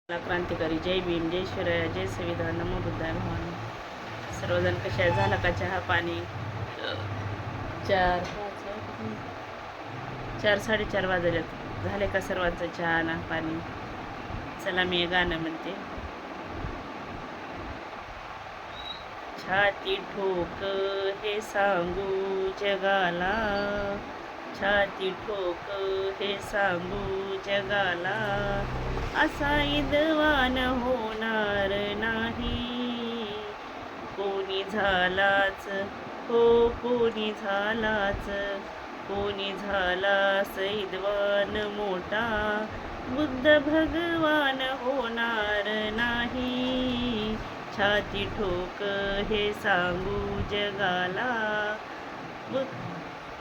क्रांतिकारी जय भीम जय शिवराय जय संविधान नमो बुद्धाय भवानी. सर्वजण कशा आहे? झाला का चहा पाणी? 4-4:30 वाजल्यात. झाले का सर्वांचं चहा ना पाणी? चला मी हे गाणं म्हणते. छाती ठोक हे सांगू जगाला, छाती ठोक हे सांगू जगाला, असा विद्वान होणार नाही कोणी झालाच, हो कोणी झालाच, कोणी झाला विद्वान मोठा, बुद्ध भगवान होणार नाही. छाती ठोक हे सांगू जगाला,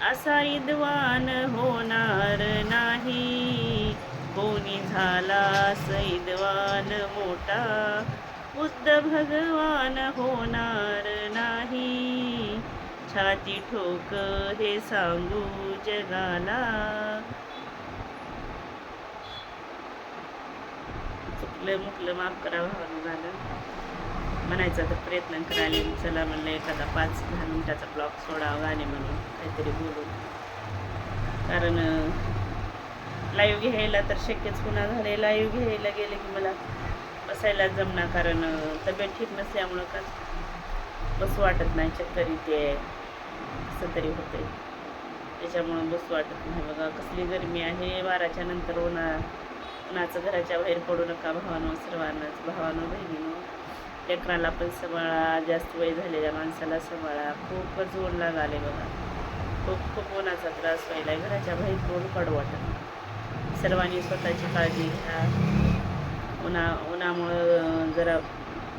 असा विद्वान होणार नाही कोणी झाला विद्वान मोठा, बुद्ध भगवान होणार नाही. छाती ठोक हे सांगू जगाला. चुकलं मुकलं माफ करा भावानं झालं म्हणायचा तर प्रयत्न करायला. चला म्हणलं एखादा 5-10 मिनिटाचा ब्लॉग सोडावा गाणे म्हणून काहीतरी बोलून, कारण लाईव्ह घ्यायला तर शक्यच पुन्हा झाले. लाईव्ह घ्यायला गेले की मला बसायला जमणार, कारण तब्येत ठीक नसल्यामुळं का बसू वाटत नाही, चक्कर येते कसं तरी होते, त्याच्यामुळं बसू वाटत नाही. बघा कसली गरमी आहे. 12च्या नंतर उन्हाचं घराच्या बाहेर पडू नका भावानो, सर्वांनाच भावानो बहिणीनो. लेकराला पण सांभाळा, जास्त वय झालेल्या माणसाला सांभाळा. खूपच ऊन लागाले बघा, खूप उन्हाचा त्रास व्हायला. घराच्या बाहेर पडून पडू वाटत. सर्वांनी स्वतःची काळजी घ्या. उन्हामुळं जरा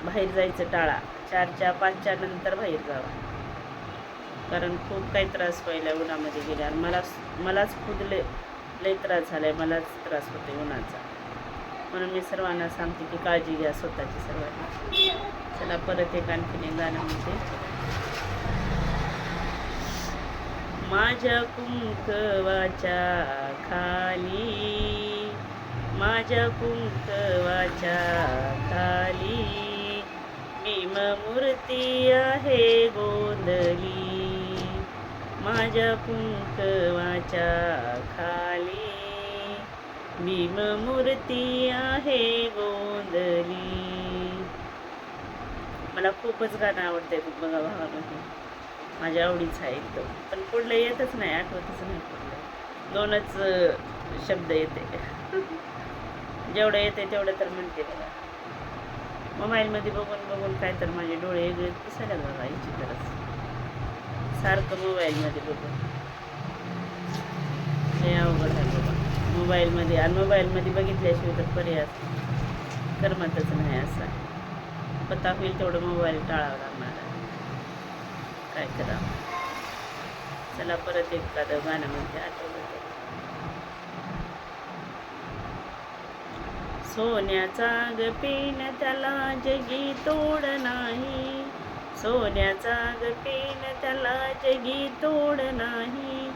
बाहेर जायचं टाळा. 4-5च्या नंतर बाहेर जावा, कारण खूप काही त्रास व्हायला उन्हामध्ये गेल्यावर. मलाच खुद लय त्रास झाला आहे, मलाच त्रास होते उन्हाचा. म्हणून मी सर्वांना सांगते की काळजी घ्या स्वतःची सर्वांनी. चला परत एक आणखीन एक गाणं म्हणते. माझ्या कुंकवाच्या खाली, माझ्या कुंकवाच्या खाली, भीममूर्ती आहे गोंधली. माझ्या कुंकवाच्या खाली भीममूर्ती आहे गोंधली. मला खूपच गाणं आवडतंय बघा भावामध्ये, माझ्या आवडीचं आहे एकदम. पण पुढलं येतच नाही, आठवतच नाही पुढलं. 2च शब्द येते. जेवढं येते तेवढं तर म्हणते बघा. मोबाईलमध्ये बघून काय तर माझे डोळे वेगळे दिसायला बघा याची तरच, सारखं मोबाईलमध्ये बघून हे अवघड आहे बघा मोबाईलमध्ये. आणि मोबाईलमध्ये बघितल्याशिवाय तर पर्याय करमतच नाही. असा पता होईल तेवढं मोबाईल टाळावं लागणार आहे, काय करावं. चला परत एखादं गाणं म्हणते आठवलं. सोन्याचा ग पेन त्याला जगी तोड नाही, सोन्याचा ग पेन त्याला जगी तोड नाही,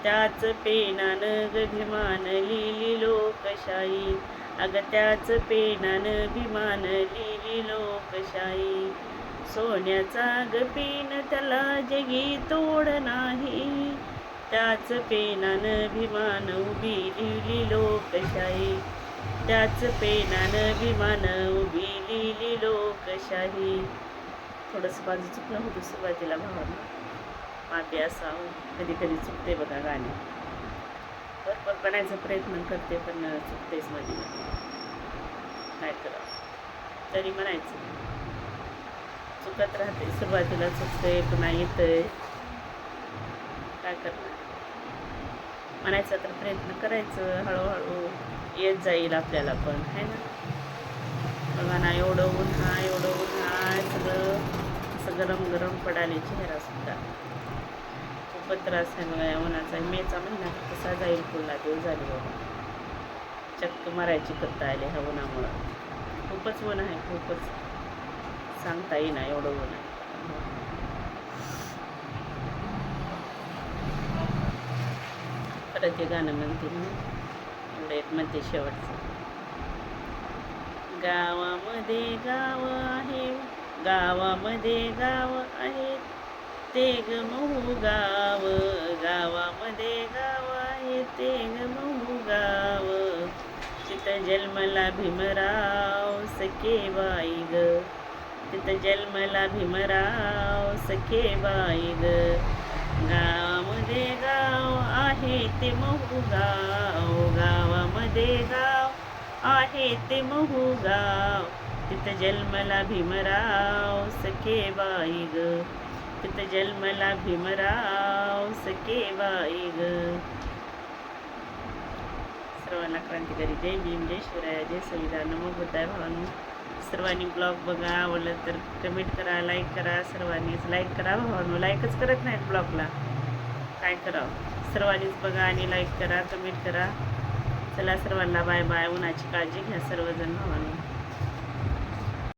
त्याच पेनानं ग भीमान लिहिली लोकशाही, अगं त्याच पेनानं भीमान लिहिली लोकशाही. सोन्याचा ग पेन त्याला जगी तोड नाही, त्याच पेनानं भीमान उभी लिहिली लोकशाही, त्याच पेनानं भीमान उभी लिहिली लोकशाही. थोडंसं माझं चुकलं होतं सुरुवातीला भावानं, मागे असावं. कधी चुकते बघा गाणे. बरोबर बनायचा प्रयत्न करते पण चुकतेच मध्ये काय करावं. तरी म्हणायचं चुकत राहते, सुरुवातीला चुकते पुन्हा येतंय, काय करणार. म्हणायचा तर प्रयत्न करायचं, हळूहळू येत जाईल आपल्याला पण, आहे ना. बघा ना एवढं ऊन आहे, सगळं असं गरम पडाले चेहरा सुद्धा. खूपच त्रास आहे बघा या उन्हाचा. मेचा महिना कसा जाईल पुढला दिवस झाले बाबा, चक्क मारायची करता आले ह्या उन्हामुळं. खूपच ऊन आहे, खूपच सांगता येईना एवढं ऊन आहे. परत हे गाणं म्हणते मी, एवढं एक म्हणते शेवटचं. गावामध्ये गाव आहे, गावामध्ये गाव आहे, ते ग महू गाव. गावामध्ये गाव आहे, ते ग महू गाव. तिथं जन्मला भीमराव सखेबाई ग. तिथं जन्मला भीमराव सखेबाई ग. गावामध्ये गाव आहे, ते महू गाव. गावामध्ये गाव आहे, ते महू गाव. तिथं जन्मला भीमराव सखेबाई ग. तिथं जन्मला भीमराव सखेबाई ग. सर्वांना क्रांतिकारी जय भीम, जय शिवराय, जय संविधान. नमो बुद्धाय. भावांनो, सर्वांनी ब्लॉग बघा, आवडलं तर कमेंट करा, लाईक करा. सर्वांनीच लाईक करा भावांनो, लाईकच करत नाहीत ब्लॉगला, काय करावं. सर्वांनीच बघा आणि लाईक करा, कमेंट करा. चला सर्वांना बाय बाय. उन्हाची काळजी घ्या सर्वजण भावांनो.